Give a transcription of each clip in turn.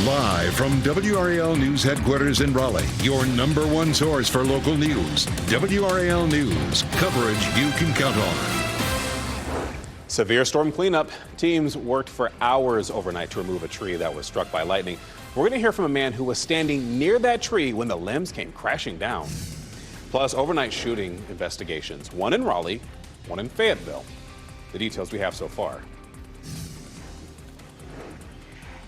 Live from WRAL News headquarters in Raleigh, your number one source for local news. WRAL News, coverage you can count on. Severe storm cleanup. Teams worked for hours overnight to remove a tree that was struck by lightning. We're going to hear from a man who was standing near that tree when the limbs came crashing down. Plus, overnight shooting investigations. One in Raleigh, one in Fayetteville. The details we have so far.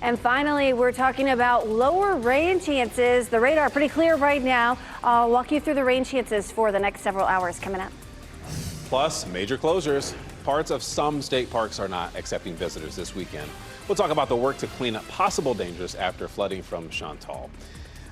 And finally, we're talking about lower rain chances. The radar pretty clear right now. I'll walk you through the rain chances for the next several hours coming up. Plus, major closures. Parts of some state parks are not accepting visitors this weekend. We'll talk about the work to clean up possible dangers after flooding from Chantal.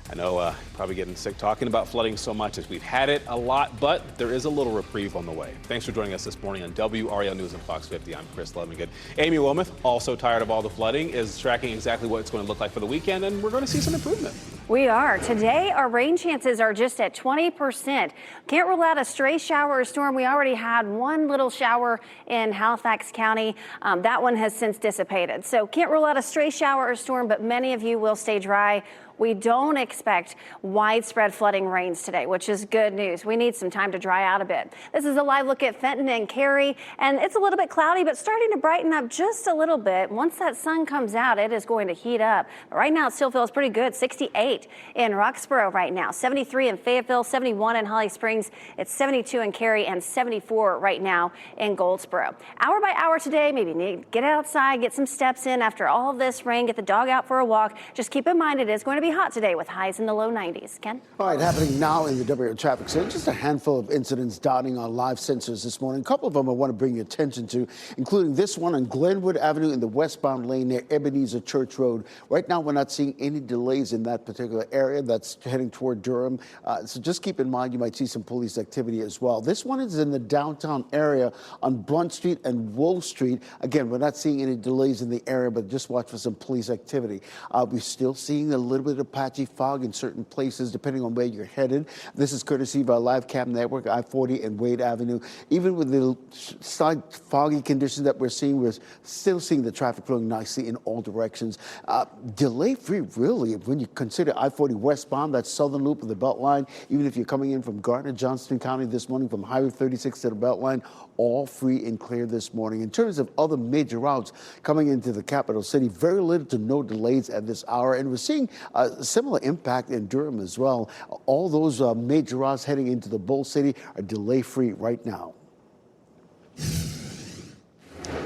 I know probably getting sick talking about flooding so much as we've had it a lot, but there is a little reprieve on the way. Thanks for joining us this morning on WRAL News and Fox 50. I'm Chris Levingood. Amy Wilmoth, also tired of all the flooding, is tracking exactly what it's going to look like for the weekend, and we're going to see some improvement. We are. Today, our rain chances are just at 20%. Can't rule out a stray shower or storm. We already had one little shower in Halifax County. That one has since dissipated. So can't rule out a stray shower or storm, but many of you will stay dry. We don't expect widespread flooding rains today, which is good news. We need some time to dry out a bit. This is a live look at Fenton and Cary, and it's a little bit cloudy, but starting to brighten up just a little bit. Once that sun comes out, it is going to heat up. But right now, it still feels pretty good. 68 in Roxborough right now, 73 in Fayetteville, 71 in Holly Springs. It's 72 in Cary and 74 right now in Goldsboro. Hour by hour today, maybe need to get outside, get some steps in after all of this rain, get the dog out for a walk. Just keep in mind it is going to be hot today with highs in the low 90s. Ken? All right, happening now in the WRAL traffic center. Just a handful of incidents dotting on live sensors this morning. A couple of them I want to bring your attention to, including this one on Glenwood Avenue in the westbound lane near Ebenezer Church Road. Right now, we're not seeing any delays in that particular area that's heading toward Durham. So just keep in mind you might see some police activity as well. This one is in the downtown area on Blunt Street and Wolf Street. Again, we're not seeing any delays in the area, but just watch for some police activity. We're still seeing a little bit of patchy fog in certain places depending on where you're headed. This is courtesy of our live cam network, I-40 and Wade Avenue. Even with the slight foggy conditions that we're seeing, we're still seeing the traffic flowing nicely in all directions. Delay-free, really, when you consider I-40 westbound, that southern loop of the Beltline, even if you're coming in from Gardner, Johnston County this morning from Highway 36 to the Beltline, all free and clear this morning. In terms of other major routes coming into the capital city, very little to no delays at this hour, and we're seeing similar impact in Durham as well. All those major routes heading into the Bull City are delay-free right now.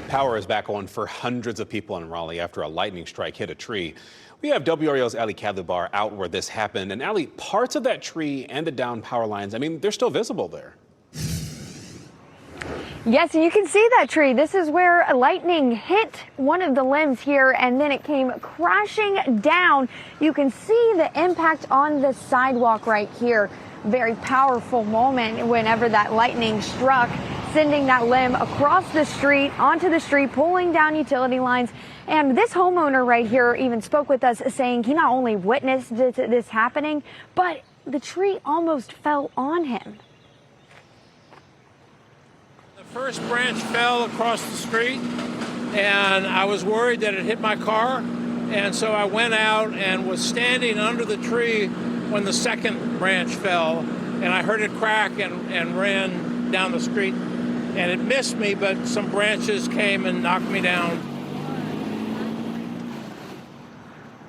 Power is back on for hundreds of people in Raleigh after a lightning strike hit a tree. We have WRAL's Ali Kadlubar out where this happened. And Ali, parts of that tree and the down power lines, I mean, they're still visible there. Yes, and you can see that tree. This is where lightning hit one of the limbs here, and then it came crashing down. You can see the impact on the sidewalk right here. Very powerful moment whenever that lightning struck, sending that limb across the street, onto the street, pulling down utility lines. And this homeowner right here even spoke with us saying he not only witnessed this happening, but the tree almost fell on him. First branch fell across the street, and I was worried that it hit my car, and so I went out and was standing under the tree when the second branch fell, and I heard it crack and ran down the street, and it missed me, but some branches came and knocked me down.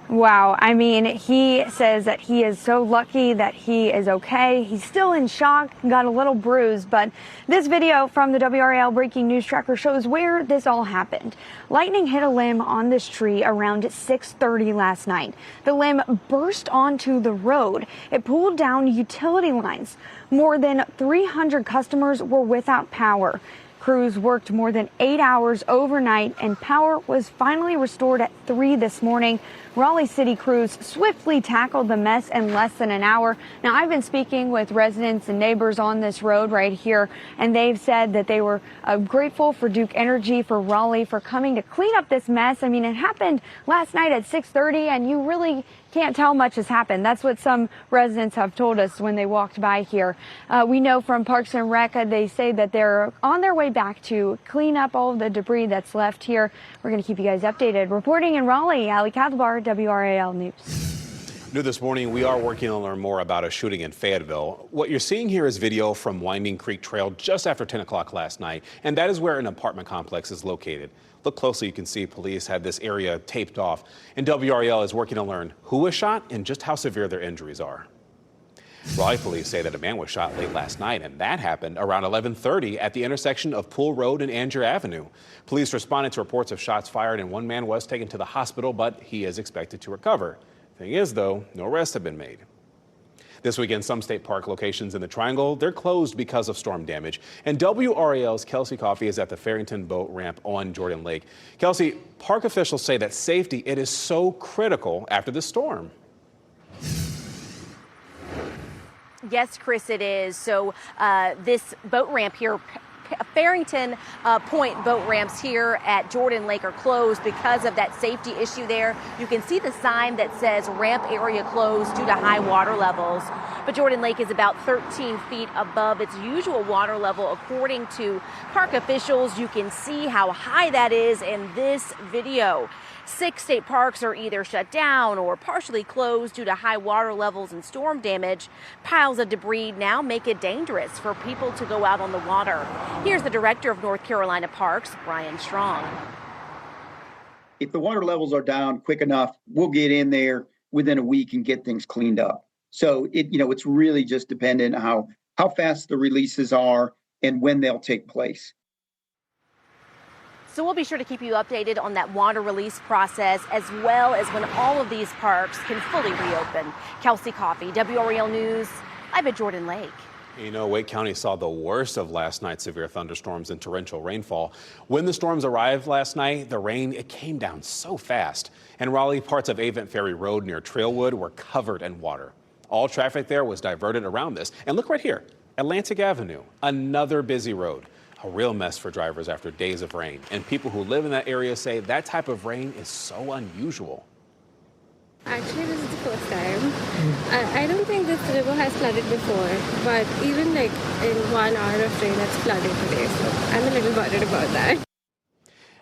Wow. I mean, he says that he is so lucky that he is okay. He's still in shock, got a little bruised, but this video from the WRAL Breaking News Tracker shows where this all happened. Lightning hit a limb on this tree around 6:30 last night. The limb burst onto the road. It pulled down utility lines. More than 300 customers were without power. Crews worked more than 8 hours overnight, and power was finally restored at 3 this morning. Raleigh City crews swiftly tackled the mess in less than an hour. Now, I've been speaking with residents and neighbors on this road right here, and they've said that they were grateful for Duke Energy, for Raleigh, for coming to clean up this mess. I mean, it happened last night at 6:30, and you really can't tell much has happened. That's what some residents have told us when they walked by here. We know from Parks and Rec, they say that they're on their way back to clean up all of the debris that's left here. We're going to keep you guys updated. Reporting in Raleigh, Ali Kadlabar, WRAL News. New this morning, we are working to learn more about a shooting in Fayetteville. What you're seeing here is video from Winding Creek Trail just after 10 o'clock last night, and that is where an apartment complex is located. Look closely, you can see police had this area taped off, and WRAL is working to learn who was shot and just how severe their injuries are. Raleigh police say that a man was shot late last night, and that happened around 11:30 at the intersection of Pool Road and Angier Avenue. Police responded to reports of shots fired, and one man was taken to the hospital, but he is expected to recover. Thing is, though, no arrests have been made. This weekend, some state park locations in the Triangle, they're closed because of storm damage. And WRAL's Kelsey Coffey is at the Farrington boat ramp on Jordan Lake. Kelsey, park officials say that safety, it is so critical after the storm. Yes, Chris, it is. So this boat ramp here, Farrington Point boat ramps here at Jordan Lake are closed because of that safety issue there. You can see the sign that says ramp area closed due to high water levels. But Jordan Lake is about 13 feet above its usual water level, according to park officials. You can see how high that is in this video. 6 state parks are either shut down or partially closed due to high water levels and storm damage. Piles of debris now make it dangerous for people to go out on the water. Here's the director of North Carolina Parks, Brian Strong. If the water levels are down quick enough, we'll get in there within a week and get things cleaned up. So it's really just dependent on how fast the releases are and when they'll take place. So we'll be sure to keep you updated on that water release process, as well as when all of these parks can fully reopen. Kelsey Coffey, WRAL News, live at Jordan Lake. You know, Wake County saw the worst of last night's severe thunderstorms and torrential rainfall. When the storms arrived last night, the rain, it came down so fast. In Raleigh, parts of Avent Ferry Road near Trailwood were covered in water. All traffic there was diverted around this. And look right here, Atlantic Avenue, another busy road. A real mess for drivers after days of rain. And people who live in that area say that type of rain is so unusual. Actually, this is the first time. I don't think this river has flooded before, but even like in 1 hour of rain, it's flooded today. So I'm a little worried about that.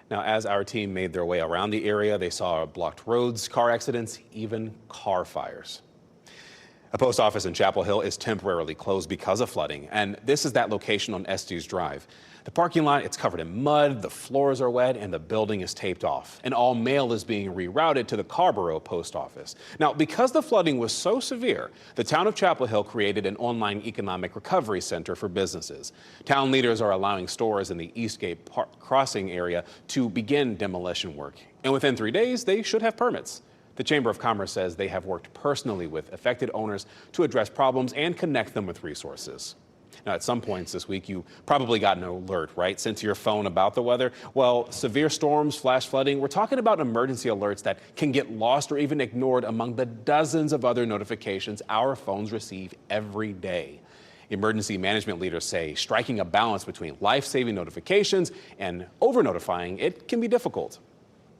Now, as our team made their way around the area, they saw blocked roads, car accidents, even car fires. A post office in Chapel Hill is temporarily closed because of flooding, and this is that location on Estes Drive. The parking lot, it's covered in mud, the floors are wet, and the building is taped off. And all mail is being rerouted to the Carborough post office. Now, because the flooding was so severe, the town of Chapel Hill created an online economic recovery center for businesses. Town leaders are allowing stores in the Eastgate Crossing area to begin demolition work. And within 3 days, they should have permits. The Chamber of Commerce says they have worked personally with affected owners to address problems and connect them with resources. Now, at some points this week, you probably got an alert, right, sent to your phone about the weather. Well, severe storms, flash flooding, we're talking about emergency alerts that can get lost or even ignored among the dozens of other notifications our phones receive every day. Emergency management leaders say striking a balance between life-saving notifications and over-notifying, it can be difficult.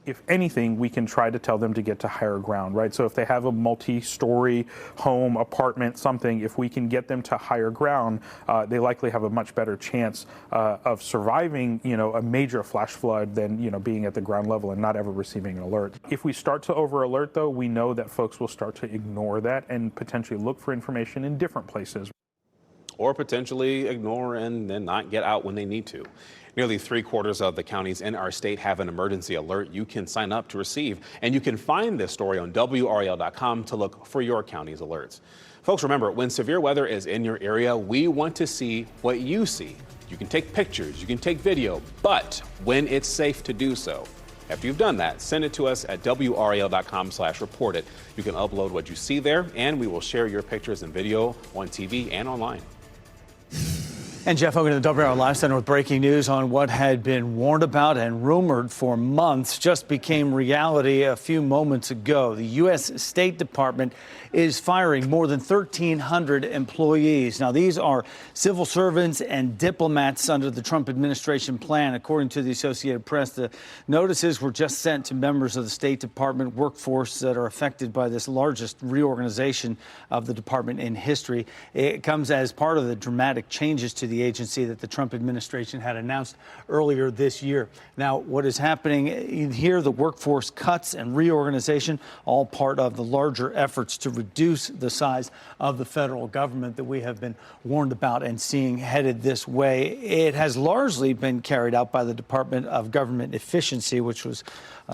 If anything, we can try to tell them to get to higher ground, right? So if they have a multi-story home, apartment, something, if we can get them to higher ground, they likely have a much better chance of surviving, a major flash flood than, being at the ground level and not ever receiving an alert. If we start to over-alert, though, we know that folks will start to ignore that and potentially look for information in different places. Or potentially ignore and then not get out when they need to. Nearly 3/4 of the counties in our state have an emergency alert you can sign up to receive. And you can find this story on WRAL.com to look for your county's alerts. Folks, remember, when severe weather is in your area, we want to see what you see. You can take pictures, you can take video, but when it's safe to do so. After you've done that, send it to us at WRAL.com/report it. You can upload what you see there, and we will share your pictures and video on TV and online. And Jeff, welcome to the WRAL Live Center with breaking news on what had been warned about and rumored for months just became reality a few moments ago. The U.S. State Department is firing more than 1,300 employees. Now, these are civil servants and diplomats under the Trump administration plan. According to the Associated Press, the notices were just sent to members of the State Department workforce that are affected by this largest reorganization of the department in history. It comes as part of the dramatic changes to the agency that the Trump administration had announced earlier this year. Now, what is happening here, the workforce cuts and reorganization, all part of the larger efforts to reduce the size of the federal government that we have been warned about and seeing headed this way. It has largely been carried out by the Department of Government Efficiency, which was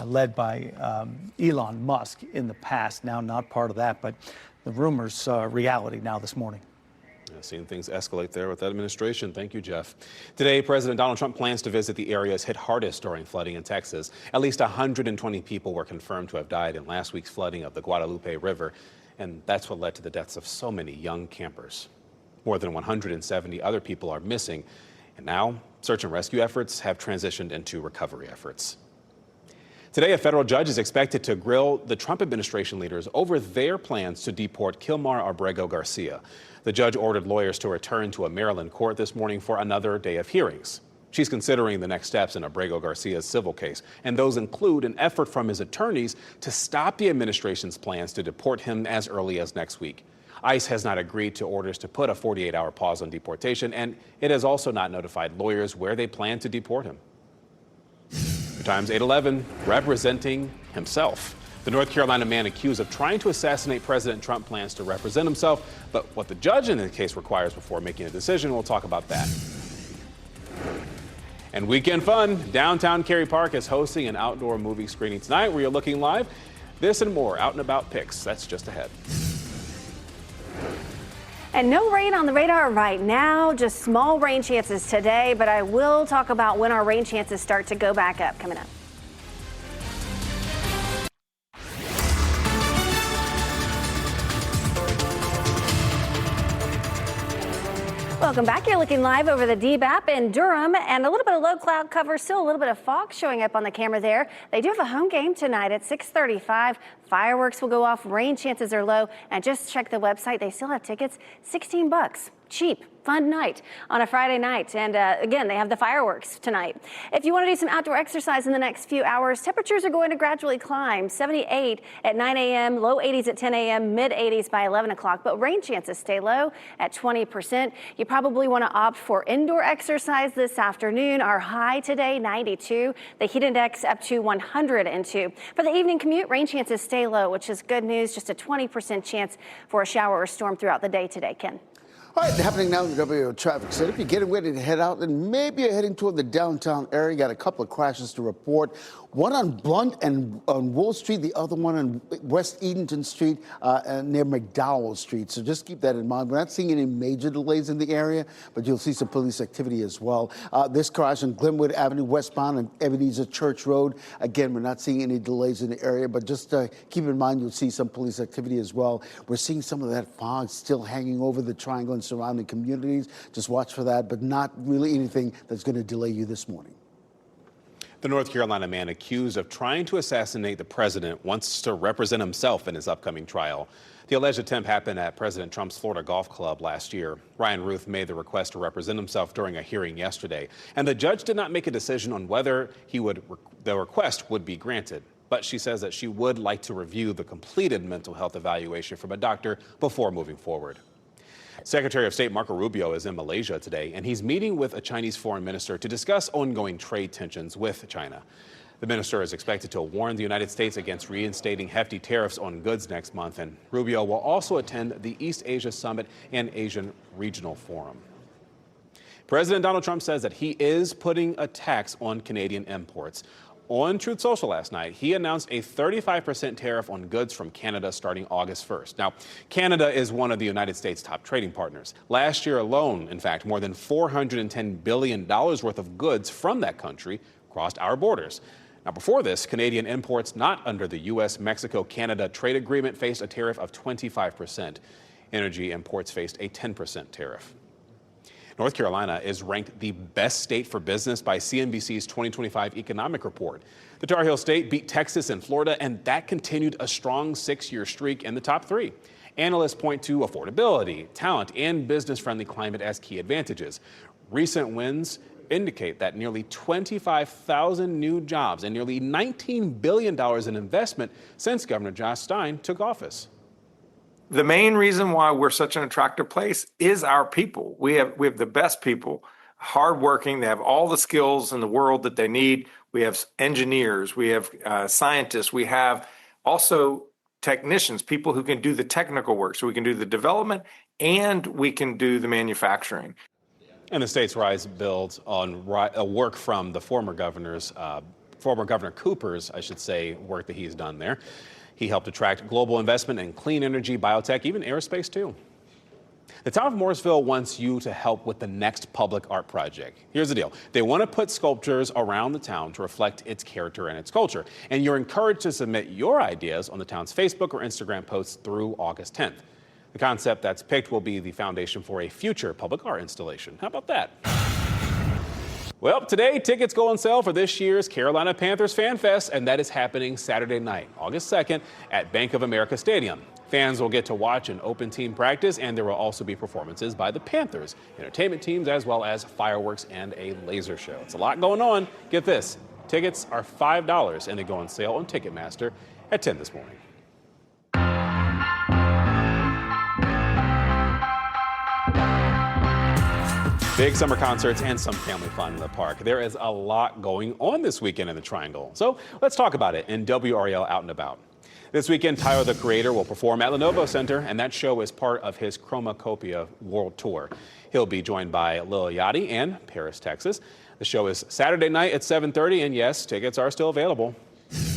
led by Elon Musk in the past. Now, not part of that, but the rumors reality now this morning. Seeing things escalate there with that administration. Thank you, Jeff. Today, President Donald Trump plans to visit the areas hit hardest during flooding in Texas. At least 120 people were confirmed to have died in last week's flooding of the Guadalupe River, and that's what led to the deaths of so many young campers. More than 170 other people are missing, and now search and rescue efforts have transitioned into recovery efforts. Today, a federal judge is expected to grill the Trump administration leaders over their plans to deport Kilmar Abrego Garcia. The judge ordered lawyers to return to a Maryland court this morning for another day of hearings. She's considering the next steps in Abrego Garcia's civil case, and those include an effort from his attorneys to stop the administration's plans to deport him as early as next week. ICE has not agreed to orders to put a 48-hour pause on deportation, and it has also not notified lawyers where they plan to deport him. New Times 811, representing himself. The North Carolina man accused of trying to assassinate President Trump plans to represent himself, but what the judge in the case requires before making a decision, we'll talk about that. And weekend fun, downtown Cary Park is hosting an outdoor movie screening tonight where you're looking live. This and more out and about picks, that's just ahead. And no rain on the radar right now, just small rain chances today, but I will talk about when our rain chances start to go back up coming up. Welcome back. You're looking live over the DBAP in Durham, and a little bit of low cloud cover, still a little bit of fog showing up on the camera there. They do have a home game tonight at 6:35. Fireworks will go off. Rain chances are low, and just check the website. They still have tickets, $16. Cheap, fun night on a Friday night. And again, they have the fireworks tonight. If you want to do some outdoor exercise in the next few hours, temperatures are going to gradually climb. 78 at 9 a.m., low 80s at 10 a.m., mid 80s by 11 o'clock. But rain chances stay low at 20%. You probably want to opt for indoor exercise this afternoon. Our high today, 92. The heat index up to 102. For the evening commute, rain chances stay low, which is good news. Just a 20% chance for a shower or storm throughout the day today, Ken. All right, happening now in the WRAL traffic center. If you're getting ready to head out, and maybe you're heading toward the downtown area, got a couple of crashes to report. One on Blunt and on Wool Street, the other one on West Edenton Street near McDowell Street. So just keep that in mind. We're not seeing any major delays in the area, but you'll see some police activity as well. This crash on Glenwood Avenue westbound and Ebenezer Church Road. Again, we're not seeing any delays in the area, but just keep in mind you'll see some police activity as well. We're seeing some of that fog still hanging over the triangle and surrounding communities. Just watch for that, but not really anything that's going to delay you this morning. The North Carolina man accused of trying to assassinate the president wants to represent himself in his upcoming trial. The alleged attempt happened at President Trump's Florida Golf Club last year. Ryan Ruth made the request to represent himself during a hearing yesterday, and the judge did not make a decision on whether the request would be granted. But she says that she would like to review the completed mental health evaluation from a doctor before moving forward. Secretary of State Marco Rubio is in Malaysia today, and he's meeting with a Chinese foreign minister to discuss ongoing trade tensions with China. The minister is expected to warn the United States against reinstating hefty tariffs on goods next month, and Rubio will also attend the East Asia Summit and Asian Regional Forum. President Donald Trump says that he is putting a tax on Canadian imports. On Truth Social last night, he announced a 35% tariff on goods from Canada starting August 1st. Now, Canada is one of the United States' top trading partners. Last year alone, in fact, more than $410 billion worth of goods from that country crossed our borders. Now, before this, Canadian imports not under the U.S.-Mexico-Canada trade agreement faced a tariff of 25%. Energy imports faced a 10% tariff. North Carolina is ranked the best state for business by CNBC's 2025 economic report. The Tar Heel State beat Texas and Florida, and that continued a strong 6-year streak in the top 3. Analysts point to affordability, talent, and business-friendly climate as key advantages. Recent wins indicate that nearly 25,000 new jobs and nearly $19 billion in investment since Governor Josh Stein took office. The main reason why we're such an attractive place is our people. We have the best people, hardworking. They have all the skills in the world that they need. We have engineers, we have scientists, we have also technicians, people who can do the technical work. So we can do the development and we can do the manufacturing. And the state's rise builds on work from the former Governor Cooper's, work that he's done there. He helped attract global investment in clean energy, biotech, even aerospace too. The town of Morrisville wants you to help with the next public art project. Here's the deal. They want to put sculptures around the town to reflect its character and its culture. And you're encouraged to submit your ideas on the town's Facebook or Instagram posts through August 10th. The concept that's picked will be the foundation for a future public art installation. How about that? Well, today tickets go on sale for this year's Carolina Panthers Fan Fest, and that is happening Saturday night, August 2nd at Bank of America Stadium. Fans will get to watch an open team practice, and there will also be performances by the Panthers, entertainment teams, as well as fireworks and a laser show. It's a lot going on. Get this, tickets are $5, and they go on sale on Ticketmaster at 10 this morning. Big summer concerts and some family fun in the park. There is a lot going on this weekend in the Triangle. So let's talk about it in WRAL Out and About. This weekend, Tyler, the Creator, will perform at Lenovo Center, and that show is part of his Chromacopia World Tour. He'll be joined by Lil Yachty and Paris, Texas. The show is Saturday night at 7:30, and yes, tickets are still available.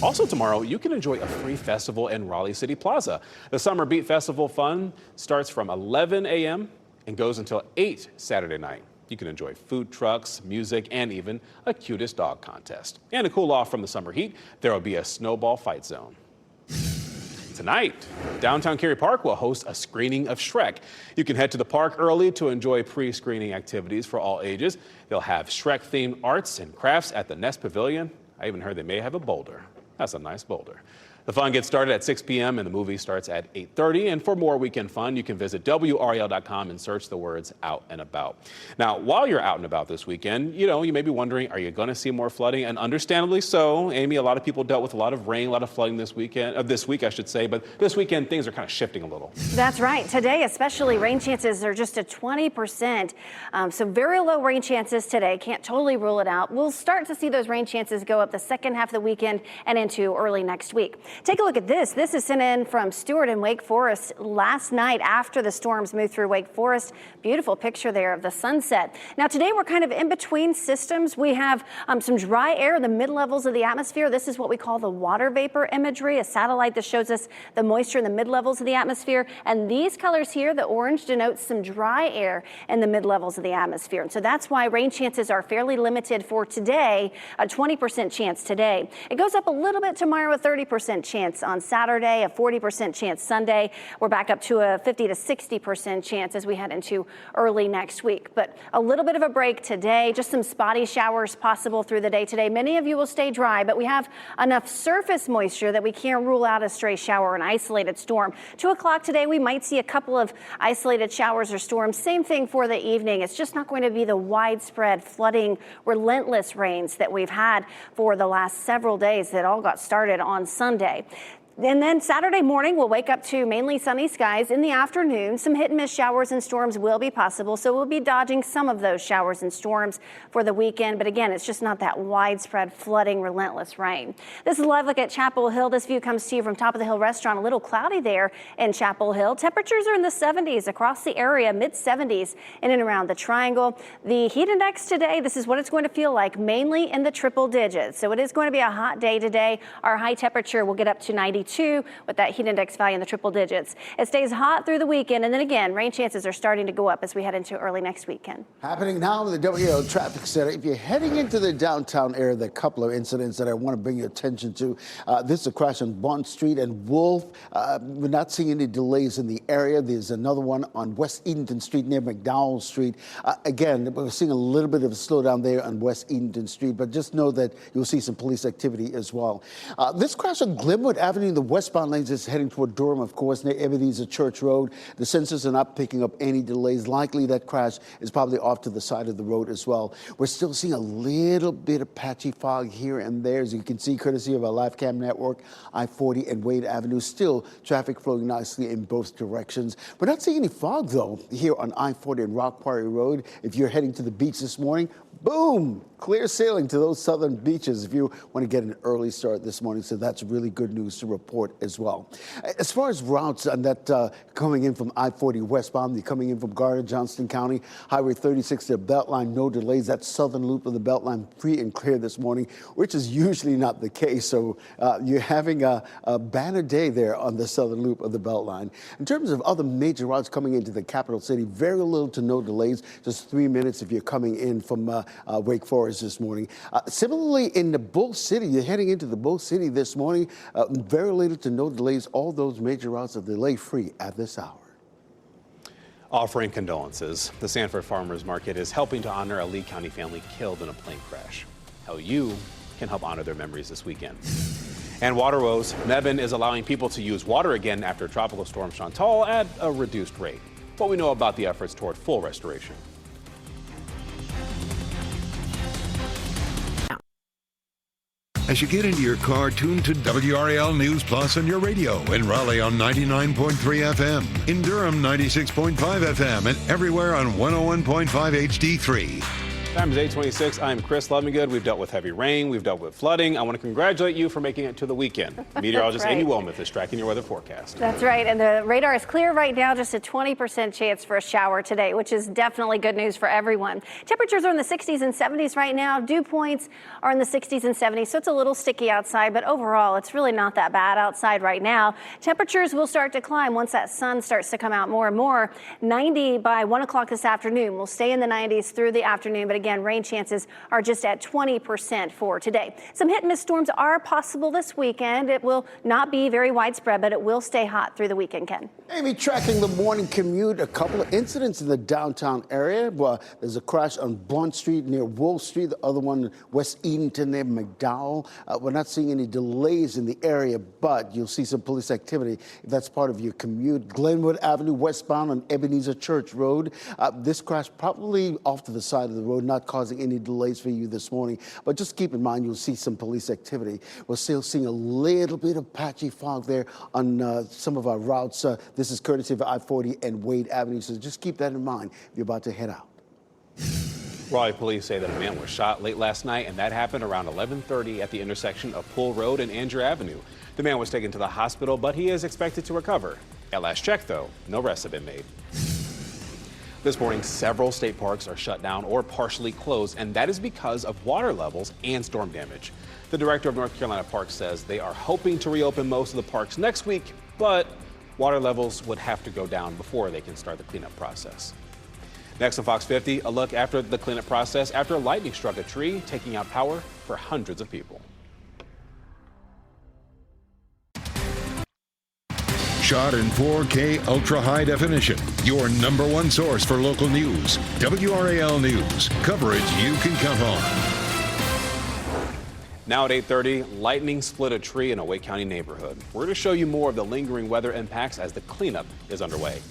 Also tomorrow, you can enjoy a free festival in Raleigh City Plaza. The Summer Beat Festival fun starts from 11 a.m. and goes until 8 Saturday night. You can enjoy food trucks, music, and even a cutest dog contest. And to cool off from the summer heat, there will be a snowball fight zone. Tonight, downtown Cary Park will host a screening of Shrek. You can head to the park early to enjoy pre-screening activities for all ages. They'll have Shrek-themed arts and crafts at the Nest Pavilion. I even heard they may have a boulder. That's a nice boulder. The fun gets started at 6 p.m. and the movie starts at 8:30. And for more weekend fun, you can visit WRAL.com and search the words Out and About. Now, while you're out and about this weekend, you may be wondering, are you going to see more flooding? And understandably so. Amy, a lot of people dealt with a lot of rain, a lot of flooding this week, I should say. But this weekend, things are kind of shifting a little. That's right. Today, especially, rain chances are just at 20%. So very low rain chances today. Can't totally rule it out. We'll start to see those rain chances go up the second half of the weekend and into early next week. Take a look at this. This is sent in from Stewart in Wake Forest last night after the storms moved through Wake Forest. Beautiful picture there of the sunset. Now today we're kind of in between systems. We have some dry air in the mid-levels of the atmosphere. This is what we call the water vapor imagery, a satellite that shows us the moisture in the mid-levels of the atmosphere. And these colors here, the orange, denotes some dry air in the mid-levels of the atmosphere. And so that's why rain chances are fairly limited for today, a 20% chance today. It goes up a little bit tomorrow, a 30% chance on Saturday, a 40% chance Sunday. We're back up to a 50 to 60% chance as we head into early next week. But a little bit of a break today, just some spotty showers possible through the day today. Many of you will stay dry, but we have enough surface moisture that we can't rule out a stray shower or an isolated storm. 2 o'clock today, we might see a couple of isolated showers or storms. Same thing for the evening. It's just not going to be the widespread flooding, relentless rains that we've had for the last several days that all got started on Sunday. And then Saturday morning, we'll wake up to mainly sunny skies. In the afternoon, some hit and miss showers and storms will be possible. So we'll be dodging some of those showers and storms for the weekend. But again, it's just not that widespread flooding, relentless rain. This is a live look at Chapel Hill. This view comes to you from Top of the Hill Restaurant. A little cloudy there in Chapel Hill. Temperatures are in the 70s across the area, mid 70s in and around the Triangle. The heat index today, this is what it's going to feel like, mainly in the triple digits. So it is going to be a hot day today. Our high temperature will get up to 92 102 with that heat index value in the triple digits. It stays hot through the weekend, and then again, rain chances are starting to go up as we head into early next weekend. Happening now in the WRAL Traffic Center. If you're heading into the downtown area, there are a couple of incidents that I want to bring your attention to. This is a crash on Bond Street and Wolf. We're not seeing any delays in the area. There's another one on West Edenton Street near McDowell Street. Again, we're seeing a little bit of a slowdown there on West Edenton Street, but just know that you'll see some police activity as well. This crash on Glenwood Avenue in the westbound lanes is heading toward Durham, of course, near Ebenezer Church Road. The sensors are not picking up any delays. Likely that crash is probably off to the side of the road as well. We're still seeing a little bit of patchy fog here and there, as you can see, courtesy of our live cam network. I-40 and Wade Avenue, still traffic flowing nicely in both directions. We're not seeing any fog, though, here on I-40 and Rock Quarry Road. If you're heading to the beach this morning, boom, clear sailing to those southern beaches if you want to get an early start this morning. So that's really good news to report as well. As far as routes on that coming in from I-40 westbound, you're coming in from Garner, Johnston County, Highway 36 to Beltline, no delays. That southern loop of the Beltline free and clear this morning, which is usually not the case. So you're having a banner day there on the southern loop of the Beltline. In terms of other major routes coming into the capital city, very little to no delays, just 3 minutes if you're coming in from Wake Forest this morning. Similarly, in the Bull City, you're heading into the Bull City this morning, very little to no delays. All those major routes are delay-free at this hour. Offering condolences, the Sanford Farmers Market is helping to honor a Lee County family killed in a plane crash. How you can help honor their memories this weekend. And water woes. Mebane is allowing people to use water again after Tropical Storm Chantal at a reduced rate. What we know about the efforts toward full restoration. As you get into your car, tune to WRAL News Plus on your radio. In Raleigh on 99.3 FM. In Durham, 96.5 FM. And everywhere on 101.5 HD3. Time is 8:26. I'm Chris Lovingood. We've dealt with heavy rain. We've dealt with flooding. I want to congratulate you for making it to the weekend. Meteorologist right. Amy Wilmoth is tracking your weather forecast. That's right. And the radar is clear right now, just a 20% chance for a shower today, which is definitely good news for everyone. Temperatures are in the 60s and 70s right now. Dew points are in the 60s and 70s, so it's a little sticky outside, but overall, it's really not that bad outside right now. Temperatures will start to climb once that sun starts to come out more and more. 90 by 1 o'clock this afternoon. We'll stay in the 90s through the afternoon, but again, rain chances are just at 20% for today. Some hit and miss storms are possible this weekend. It will not be very widespread, but it will stay hot through the weekend, Ken. Amy, tracking the morning commute, a couple of incidents in the downtown area. Well, there's a crash on Bond Street near Wolf Street, the other one West Edenton near McDowell. We're not seeing any delays in the area, but you'll see some police activity if that's part of your commute. Glenwood Avenue westbound on Ebenezer Church Road. This crash probably off to the side of the road, not causing any delays for you this morning, but just keep in mind you'll see some police activity. We're still seeing a little bit of patchy fog there on some of our routes. This is courtesy of I-40 and Wade Avenue, so just keep that in mind if you're about to head out. Raleigh police say that a man was shot late last night, and that happened around 11:30 at the intersection of Pool Road and Andrew Avenue. The man was taken to the hospital, but he is expected to recover. At last check, though, no arrests have been made. This morning, several state parks are shut down or partially closed, and that is because of water levels and storm damage. The director of North Carolina Parks says they are hoping to reopen most of the parks next week, but water levels would have to go down before they can start the cleanup process. Next on Fox 50, a look after the cleanup process after lightning struck a tree, taking out power for hundreds of people. Shot in 4K ultra high definition. Your number one source for local news. WRAL News. Coverage you can count on. Now at 8:30, lightning split a tree in a Wake County neighborhood. We're to show you more of the lingering weather impacts as the cleanup is underway.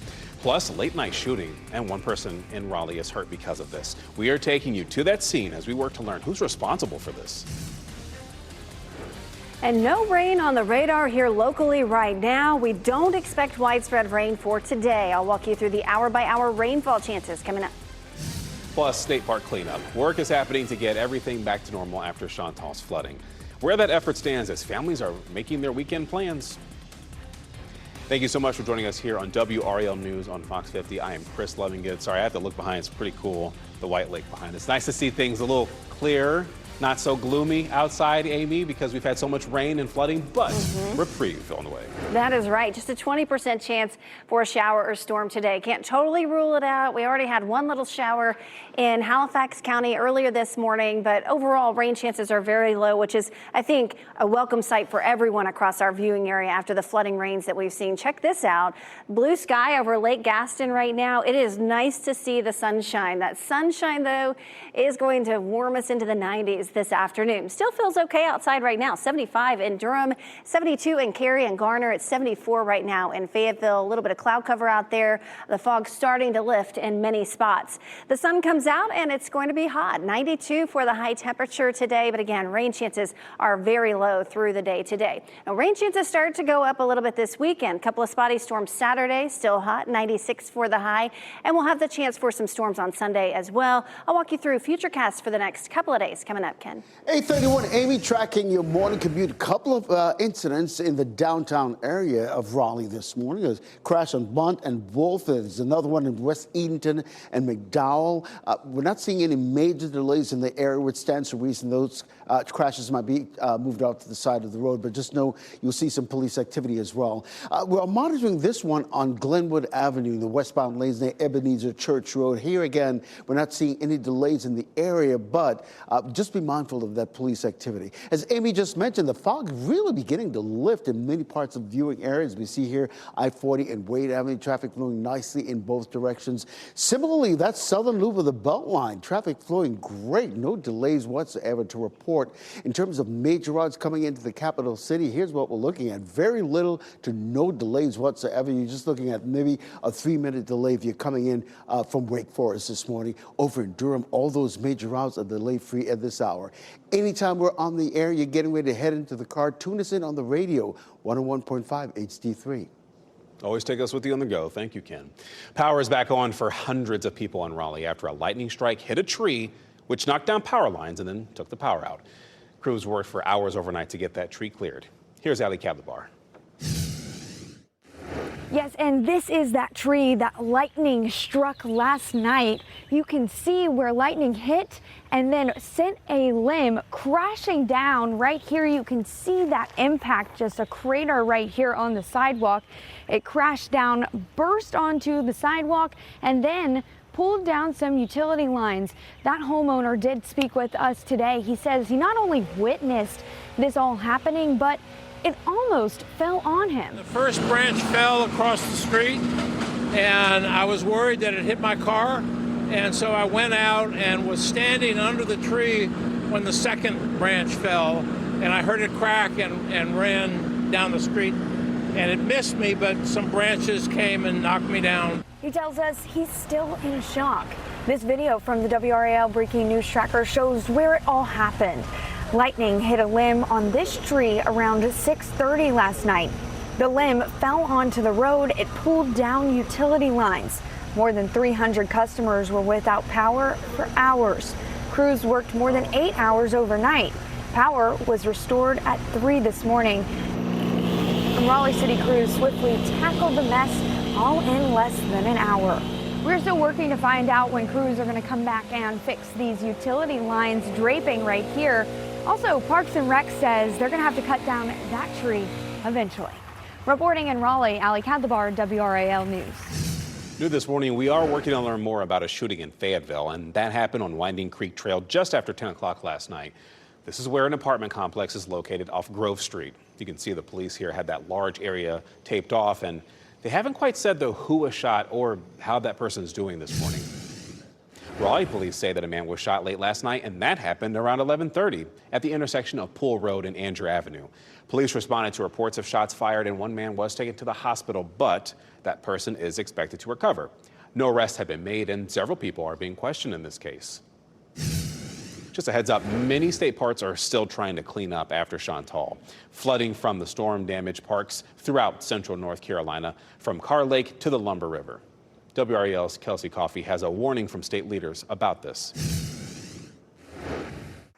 Plus, late night shooting, and one person in Raleigh is hurt because of this. We are taking you to that scene as we work to learn who's responsible for this. And no rain on the radar here locally right now. We don't expect widespread rain for today. I'll walk you through the hour-by-hour rainfall chances coming up. Plus, state park cleanup. Work is happening to get everything back to normal after Chantal's flooding. Where that effort stands as families are making their weekend plans. Thank you so much for joining us here on WRAL News on Fox 50. I am Chris Lovingood. Sorry, I have to look behind. It's pretty cool, the White Lake behind. It's nice to see things a little clearer. Not so gloomy outside, Amy, because we've had so much rain and flooding, but reprieve on the way. That is right. Just a 20% chance for a shower or storm today. Can't totally rule it out. We already had one little shower in Halifax County earlier this morning, but overall rain chances are very low, which is, I think, a welcome sight for everyone across our viewing area after the flooding rains that we've seen. Check this out. Blue sky over Lake Gaston right now. It is nice to see the sunshine. That sunshine, though, is going to warm us into the 90s this afternoon. Still feels okay outside right now. 75 in Durham, 72 in Cary and Garner. It's 74 right now in Fayetteville. A little bit of cloud cover out there. The fog starting to lift in many spots. The sun comes out and it's going to be hot. 92 for the high temperature today. But again, rain chances are very low through the day today. Now, rain chances start to go up a little bit this weekend. Couple of spotty storms Saturday, still hot, 96 for the high. And we'll have the chance for some storms on Sunday as well. I'll walk you through futurecasts for the next couple of days coming up, Ken. 8:31, Amy, tracking your morning commute. A couple of incidents in the downtown area of Raleigh this morning. There's a crash on Blunt and Wolf. There's another one in West Edenton and McDowell. We're not seeing any major delays in the area, which stands to reason those crashes might be moved out to the side of the road, but just know you'll see some police activity as well. We're monitoring this one on Glenwood Avenue, the westbound lanes near Ebenezer Church Road. Here again, we're not seeing any delays in the area, but just be mindful of that police activity. As Amy just mentioned, the fog really beginning to lift in many parts of viewing areas. We see here I-40 and Wade Avenue, traffic flowing nicely in both directions. Similarly, that southern loop of the Beltline, traffic flowing great, no delays whatsoever to report. In terms of major routes coming into the capital city, here's what we're looking at. Very little to no delays whatsoever. You're just looking at maybe a 3-minute delay if you're coming in from Wake Forest this morning. Over in Durham, all those major routes are delay-free at this hour. Anytime we're on the air, you're getting ready to head into the car, tune us in on the radio, 101.5 HD3. Always take us with you on the go. Thank you, Ken. Power is back on for hundreds of people in Raleigh after a lightning strike hit a tree, which knocked down power lines and then took the power out. Crews worked for hours overnight to get that tree cleared. Here's Ali Kablabar. Yes, and this is that tree that lightning struck last night. You can see where lightning hit and then sent a limb crashing down right here. You can see that impact, just a crater right here on the sidewalk. It crashed down, burst onto the sidewalk, and then pulled down some utility lines. That homeowner did speak with us today. He says he not only witnessed this all happening, but it almost fell on him. The first branch fell across the street, and I was worried that it hit my car. And so I went out and was standing under the tree when the second branch fell, and I heard it crack and ran down the street. And it missed me, but some branches came and knocked me down. He tells us he's still in shock. This video from the WRAL Breaking News Tracker shows where it all happened. Lightning hit a limb on this tree around 6:30 last night. The limb fell onto the road. It pulled down utility lines. More than 300 customers were without power for hours. Crews worked more than 8 hours overnight. Power was restored at 3 this morning. And Raleigh City crews swiftly tackled the mess, all in less than an hour. We're still working to find out when crews are going to come back and fix these utility lines draping right here. Also, Parks and Rec says they're going to have to cut down that tree eventually. Reporting in Raleigh, Ali Kablabar, WRAL News. New this morning, we are working to learn more about a shooting in Fayetteville, and that happened on Winding Creek Trail just after 10 o'clock last night. This is where an apartment complex is located off Grove Street. You can see the police here had that large area taped off, and they haven't quite said, though, who was shot or how that person is doing this morning. Raleigh police say that a man was shot late last night, and that happened around 11:30 at the intersection of Pool Road and Andrew Avenue. Police responded to reports of shots fired, and one man was taken to the hospital, but that person is expected to recover. No arrests have been made, and several people are being questioned in this case. Just a heads up, many state parks are still trying to clean up after Chantal. Flooding from the storm damaged parks throughout central North Carolina, from Carr Lake to the Lumber River. WRAL's Kelsey Coffey has a warning from state leaders about this.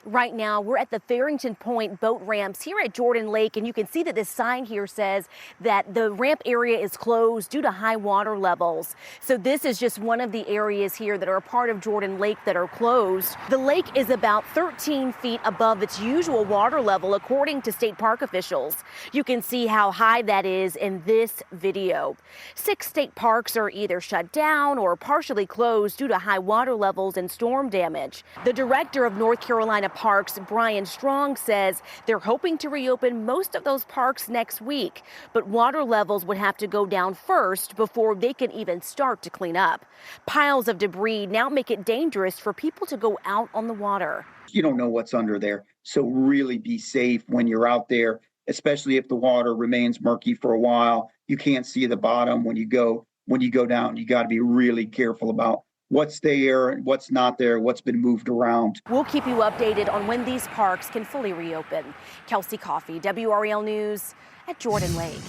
Right now, we're at the Farrington Point boat ramps here at Jordan Lake, and you can see that this sign here says that the ramp area is closed due to high water levels. So this is just one of the areas here that are a part of Jordan Lake that are closed. The lake is about 13 feet above its usual water level, according to state park officials. You can see how high that is in this video. 6 state parks are either shut down or partially closed due to high water levels and storm damage. The director of North Carolina Parks, Brian Strong, says they're hoping to reopen most of those parks next week, but water levels would have to go down first before they can even start to clean up. Piles of debris now make it dangerous for people to go out on the water. You don't know what's under there, so really be safe when you're out there, especially if the water remains murky for a while. You can't see the bottom when you go down. You got to be really careful about what's there and what's not there, what's been moved around. We'll keep you updated on when these parks can fully reopen. Kelsey Coffey, WRAL News at Jordan Lake.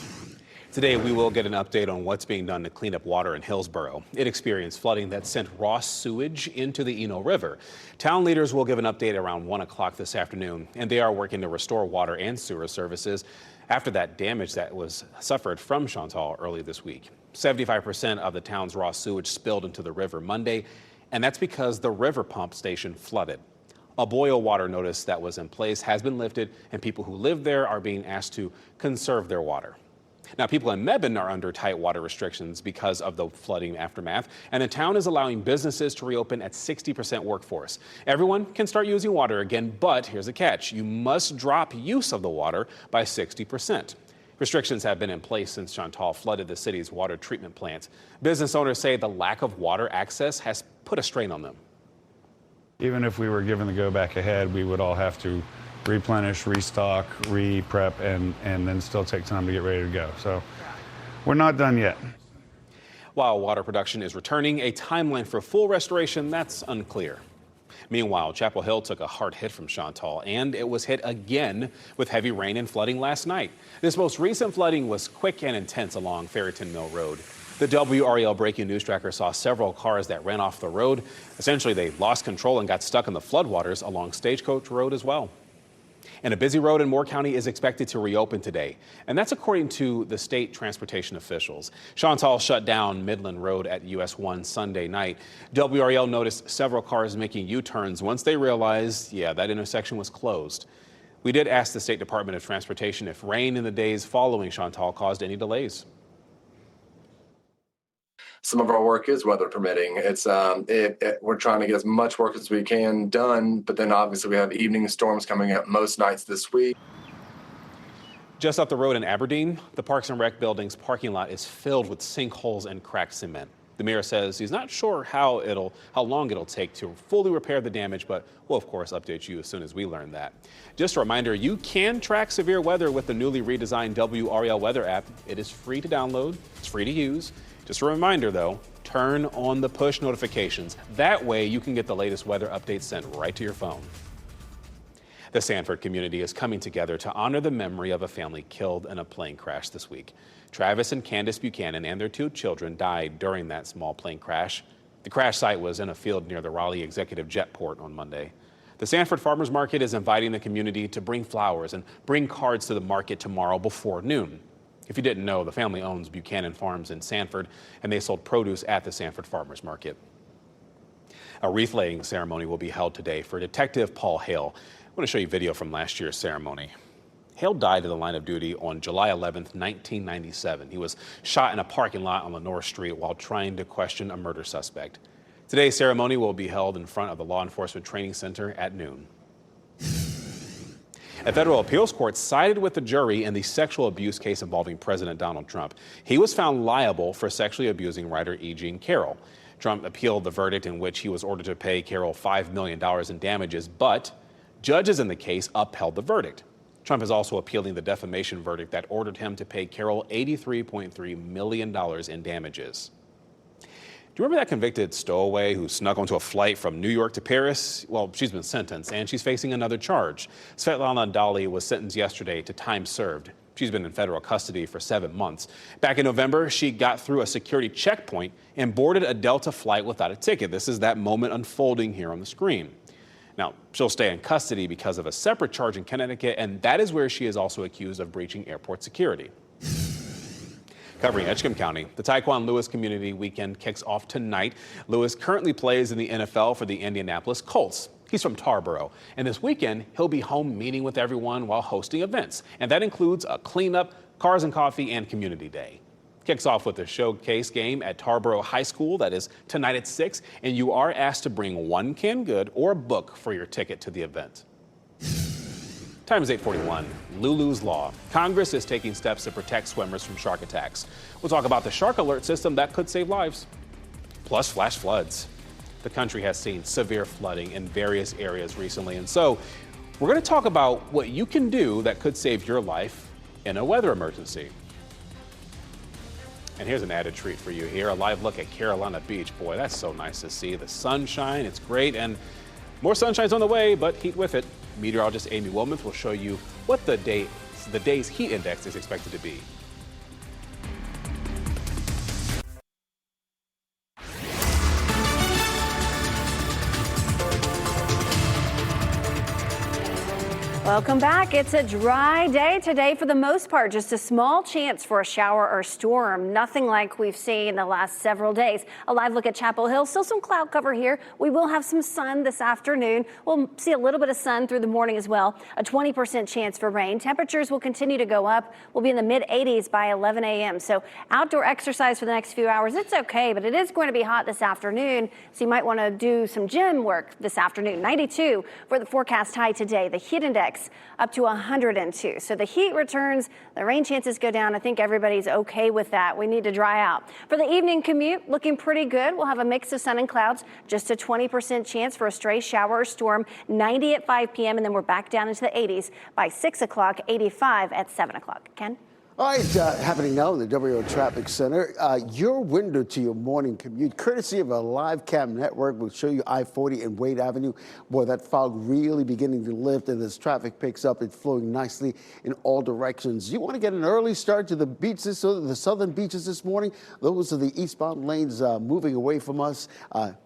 Today, we will get an update on what's being done to clean up water in Hillsborough. It experienced flooding that sent raw sewage into the Eno River. Town leaders will give an update around 1 o'clock this afternoon, and they are working to restore water and sewer services after that damage that was suffered from Chantal early this week. 75% of the town's raw sewage spilled into the river Monday, and that's because the river pump station flooded. A boil water notice that was in place has been lifted, and people who live there are being asked to conserve their water. Now, people in Mebane are under tight water restrictions because of the flooding aftermath, and the town is allowing businesses to reopen at 60% workforce. Everyone can start using water again, but here's a catch. You must drop use of the water by 60%. Restrictions have been in place since Chantal flooded the city's water treatment plant. Business owners say the lack of water access has put a strain on them. Even if we were given the go back ahead, we would all have to replenish, restock, re-prep, and then still take time to get ready to go. So we're not done yet. While water production is returning, a timeline for full restoration, that's unclear. Meanwhile, Chapel Hill took a hard hit from Chantal, and it was hit again with heavy rain and flooding last night. This most recent flooding was quick and intense along Farrington Mill Road. The WRAL breaking news tracker saw several cars that ran off the road. Essentially, they lost control and got stuck in the floodwaters along Stagecoach Road as well. And a busy road in Moore County is expected to reopen today, and that's according to the state transportation officials. Chantal shut down Midland Road at US 1 Sunday night. WRAL noticed several cars making U-turns once they realized, that intersection was closed. We did ask the State Department of Transportation if rain in the days following Chantal caused any delays. Some of our work is weather permitting. We're trying to get as much work as we can done, but then obviously we have evening storms coming up most nights this week. Just up the road in Aberdeen, the Parks and Rec building's parking lot is filled with sinkholes and cracked cement. The mayor says he's not sure how long it'll take to fully repair the damage, but we'll of course update you as soon as we learn that. Just a reminder, you can track severe weather with the newly redesigned WRAL weather app. It is free to download, it's free to use. Just a reminder though, turn on the push notifications. That way you can get the latest weather updates sent right to your phone. The Sanford community is coming together to honor the memory of a family killed in a plane crash this week. Travis and Candace Buchanan and their 2 children died during that small plane crash. The crash site was in a field near the Raleigh Executive Jetport on Monday. The Sanford Farmers Market is inviting the community to bring flowers and bring cards to the market tomorrow before noon. If you didn't know, the family owns Buchanan Farms in Sanford, and they sold produce at the Sanford Farmers Market. A wreath-laying ceremony will be held today for Detective Paul Hale. I want to show you video from last year's ceremony. Hale died in the line of duty on July 11th, 1997. He was shot in a parking lot on Lenore Street while trying to question a murder suspect. Today's ceremony will be held in front of the Law Enforcement Training Center at noon. A federal appeals court sided with the jury in the sexual abuse case involving President Donald Trump. He was found liable for sexually abusing writer E. Jean Carroll. Trump appealed the verdict in which he was ordered to pay Carroll $5 million in damages, but judges in the case upheld the verdict. Trump is also appealing the defamation verdict that ordered him to pay Carroll $83.3 million in damages. Do you remember that convicted stowaway who snuck onto a flight from New York to Paris? Well, she's been sentenced and she's facing another charge. Svetlana Dali was sentenced yesterday to time served. She's been in federal custody for 7 months. Back in November, she got through a security checkpoint and boarded a Delta flight without a ticket. This is that moment unfolding here on the screen. Now, she'll stay in custody because of a separate charge in Connecticut, and that is where she is also accused of breaching airport security. Covering Edgecombe County, the Taekwon Lewis Community Weekend kicks off tonight. Lewis currently plays in the NFL for the Indianapolis Colts. He's from Tarboro, and this weekend he'll be home meeting with everyone while hosting events, and that includes a cleanup, cars and coffee, and community day. Kicks off with a showcase game at Tarboro High School. That is tonight at 6, and you are asked to bring one canned good or a book for your ticket to the event. Time is 8:41. Lulu's Law. Congress is taking steps to protect swimmers from shark attacks. We'll talk about the shark alert system that could save lives. Plus flash floods. The country has seen severe flooding in various areas recently, and so we're going to talk about what you can do that could save your life in a weather emergency. And here's an added treat for you here, a live look at Carolina Beach. Boy, that's so nice to see. The sunshine, it's great, and more sunshine's on the way, but heat with it. Meteorologist Amy Wilmans will show you what the day's heat index is expected to be. Welcome back. It's a dry day today for the most part. Just a small chance for a shower or storm. Nothing like we've seen the last several days. A live look at Chapel Hill. Still some cloud cover here. We will have some sun this afternoon. We'll see a little bit of sun through the morning as well. A 20% chance for rain. Temperatures will continue to go up. We'll be in the mid 80s by 11 a.m. So outdoor exercise for the next few hours. It's okay, but it is going to be hot this afternoon. So you might want to do some gym work this afternoon. 92 for the forecast high today. The heat index up to 102. So the heat returns, the rain chances go down. I think everybody's okay with that. We need to dry out. For the evening commute, looking pretty good. We'll have a mix of sun and clouds, just a 20% chance for a stray shower or storm, 90 at 5 p.m. and then we're back down into the 80s by 6 o'clock, 85 at 7 o'clock. Ken? All right, happening now in the WRAL Traffic Center. Your window to your morning commute, courtesy of a live cam network, will show you I-40 and Wade Avenue. Boy, that fog really beginning to lift, and as traffic picks up, it's flowing nicely in all directions. You want to get an early start to the beaches, so the southern beaches this morning. Those are the eastbound lanes moving away from us.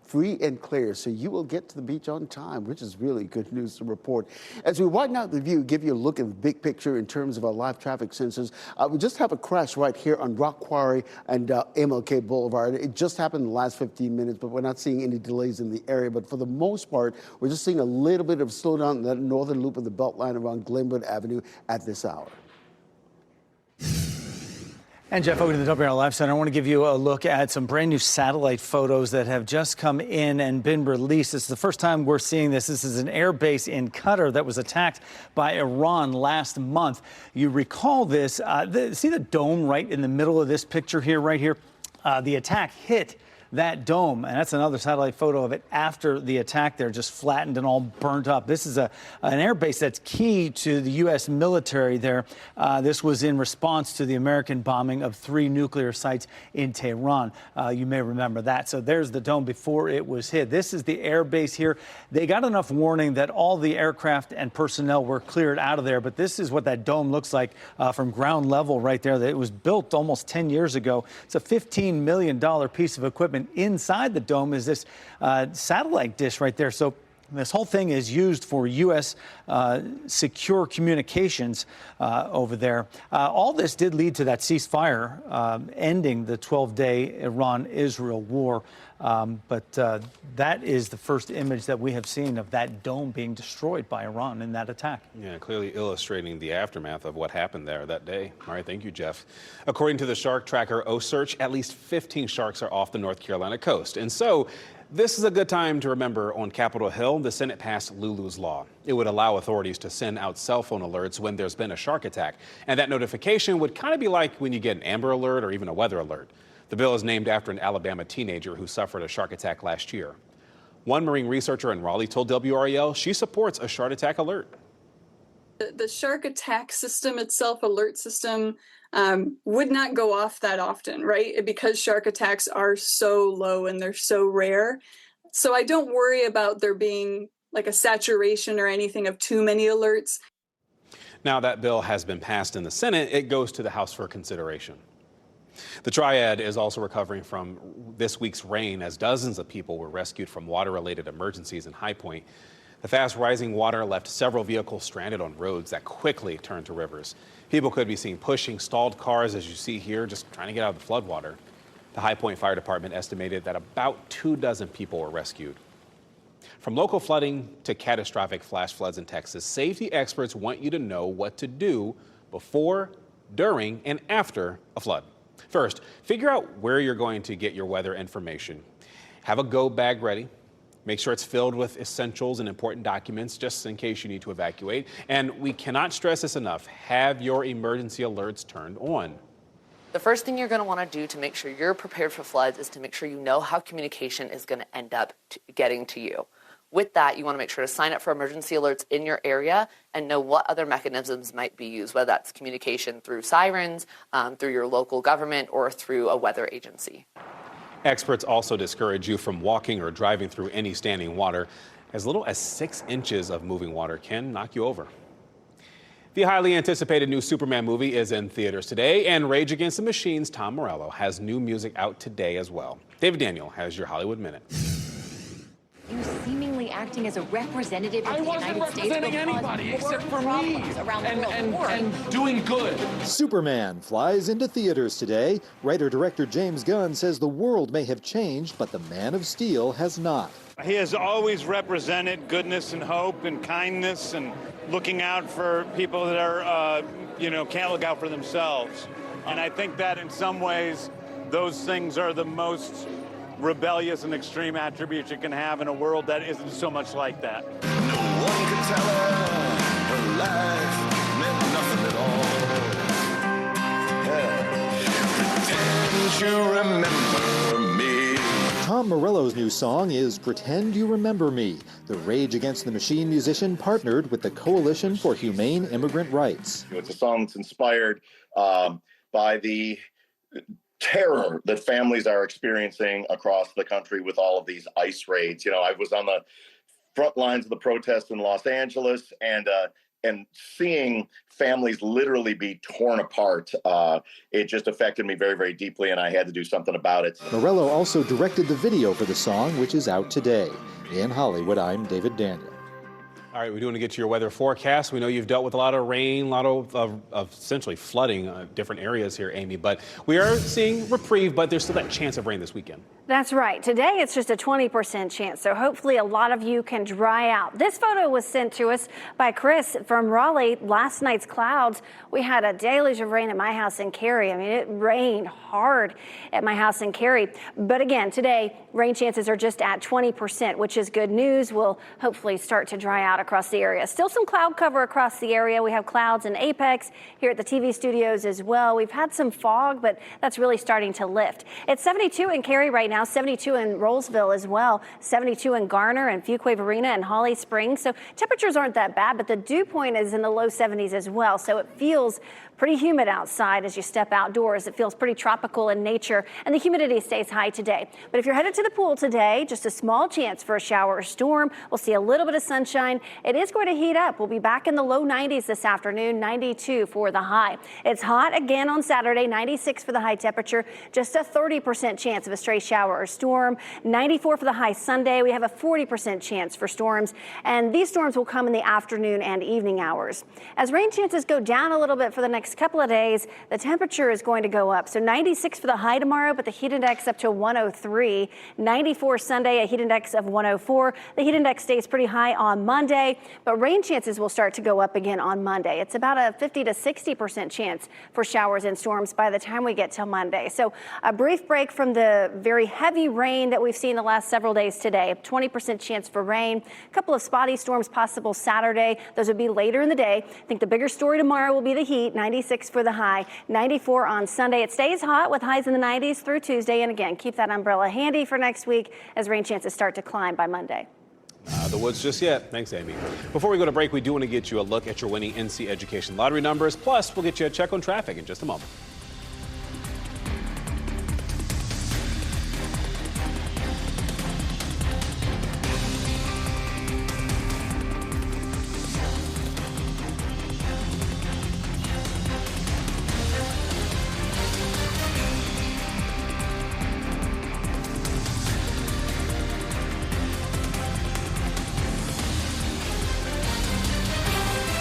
Free and clear, so you will get to the beach on time, which is really good news to report. As we widen out the view, give you a look at the big picture in terms of our live traffic sensors. We just have a crash right here on Rock Quarry and MLK Boulevard. It just happened in the last 15 minutes, but we're not seeing any delays in the area. But for the most part, we're just seeing a little bit of slowdown in that northern loop of the Beltline around Glenwood Avenue at this hour. And Jeff, over to the WRAL Live Center, I want to give you a look at some brand new satellite photos that have just come in and been released. This is the first time we're seeing this. This is an air base in Qatar that was attacked by Iran last month. You recall this, see the dome right in the middle of this picture here, right here? The attack hit that dome, and that's another satellite photo of it after the attack there, just flattened and all burnt up. This is an air base that's key to the U.S. military there. This was in response to the American bombing of 3 nuclear sites in Tehran. You may remember that. So there's the dome before it was hit. This is the air base here. They got enough warning that all the aircraft and personnel were cleared out of there, but this is what that dome looks like from ground level right there. It was built almost 10 years ago. It's a $15 million piece of equipment. Inside the dome is this satellite dish right there. So this whole thing is used for U.S. Secure communications over there. All this did lead to that ceasefire ending the 12-day Iran-Israel war. But that is the first image that we have seen of that dome being destroyed by Iran in that attack. Yeah, clearly illustrating the aftermath of what happened there that day. All right, thank you, Jeff. According to the shark tracker OSearch, at least 15 sharks are off the North Carolina coast. And so this is a good time to remember on Capitol Hill, the Senate passed Lulu's Law. It would allow authorities to send out cell phone alerts when there's been a shark attack. And that notification would kind of be like when you get an Amber Alert or even a weather alert. The bill is named after an Alabama teenager who suffered a shark attack last year. One marine researcher in Raleigh told WRAL she supports a shark attack alert. The shark attack system itself, alert system, would not go off that often, right? Because shark attacks are so low and they're so rare. So I don't worry about there being like a saturation or anything of too many alerts. Now that bill has been passed in the Senate, it goes to the House for consideration. The Triad is also recovering from this week's rain as dozens of people were rescued from water-related emergencies in High Point. The fast rising water left several vehicles stranded on roads that quickly turned to rivers. People could be seen pushing stalled cars, as you see here, just trying to get out of the floodwater. The High Point Fire Department estimated that about 24 people were rescued. From local flooding to catastrophic flash floods in Texas, safety experts want you to know what to do before, during, and after a flood. First, figure out where you're going to get your weather information. Have a go bag ready. Make sure it's filled with essentials and important documents just in case you need to evacuate. And we cannot stress this enough. Have your emergency alerts turned on. The first thing you're going to want to do to make sure you're prepared for floods is to make sure you know how communication is going to end up getting to you. With that, you want to make sure to sign up for emergency alerts in your area and know what other mechanisms might be used, whether that's communication through sirens, through your local government, or through a weather agency. Experts also discourage you from walking or driving through any standing water. As little as 6 inches of moving water can knock you over. The highly anticipated new Superman movie is in theaters today, and Rage Against the Machine's Tom Morello has new music out today as well. David Daniel has your Hollywood Minute. You seemingly acting as a representative of the United States. I wasn't representing anybody except for me and doing good. Superman flies into theaters today. Writer-director James Gunn says the world may have changed, but the Man of Steel has not. He has always represented goodness and hope and kindness and looking out for people that are, can't look out for themselves. And I think that in some ways, those things are the most rebellious and extreme attributes you can have in a world that isn't so much like that. No one could tell her life meant nothing at all. Pretend you remember me. Tom Morello's new song is Pretend You Remember Me. The Rage Against the Machine musician partnered with the Coalition for Humane Immigrant Rights. It's a song that's inspired by the terror that families are experiencing across the country with all of these ICE raids. I was on the front lines of the protests in Los Angeles and seeing families literally be torn apart. It just affected me very, very deeply, and I had to do something about it. Morello also directed the video for the song, which is out today. In Hollywood, I'm David Daniel. All right, we do want to get to your weather forecast. We know you've dealt with a lot of rain, a lot of essentially flooding different areas here, Amy. But we are seeing reprieve, but there's still that chance of rain this weekend. That's right. Today, it's just a 20% chance, so hopefully a lot of you can dry out. This photo was sent to us by Chris from Raleigh. Last night's clouds, we had a deluge of rain at my house in Cary. I mean, it rained hard at my house in Cary. But again, today, rain chances are just at 20%, which is good news. We'll hopefully start to dry out across the area. Still some cloud cover across the area. We have clouds in Apex, here at the TV studios as well. We've had some fog, but that's really starting to lift. It's 72 in Cary right now, 72 in Rollsville as well, 72 in Garner and Fuquay Arena and Holly Springs. So temperatures aren't that bad, but the dew point is in the low 70s as well. So it feels pretty humid outside as you step outdoors. It feels pretty tropical in nature, and the humidity stays high today. But if you're headed to the pool today, just a small chance for a shower or storm. We'll see a little bit of sunshine. It is going to heat up. We'll be back in the low 90s this afternoon, 92 for the high. It's hot again on Saturday, 96 for the high temperature, just a 30% chance of a stray shower or storm. 94 for the high Sunday. We have a 40% chance for storms, and these storms will come in the afternoon and evening hours. As rain chances go down a little bit for the next couple of days, the temperature is going to go up. So 96 for the high tomorrow, but the heat index up to 103. 94 Sunday, a heat index of 104. The heat index stays pretty high on Monday, but rain chances will start to go up again on Monday. It's about a 50 to 60% chance for showers and storms by the time we get till Monday. So a brief break from the very heavy rain that we've seen the last several days today. 20% chance for rain. A couple of spotty storms possible Saturday. Those would be later in the day. I think the bigger story tomorrow will be the heat. 96 for the high, 94 on Sunday. It stays hot with highs in the 90s through Tuesday. And again, keep that umbrella handy for next week as rain chances start to climb by Monday. The woods just yet. Thanks, Amy. Before we go to break, we do want to get you a look at your winning NC Education lottery numbers. Plus, we'll get you a check on traffic in just a moment.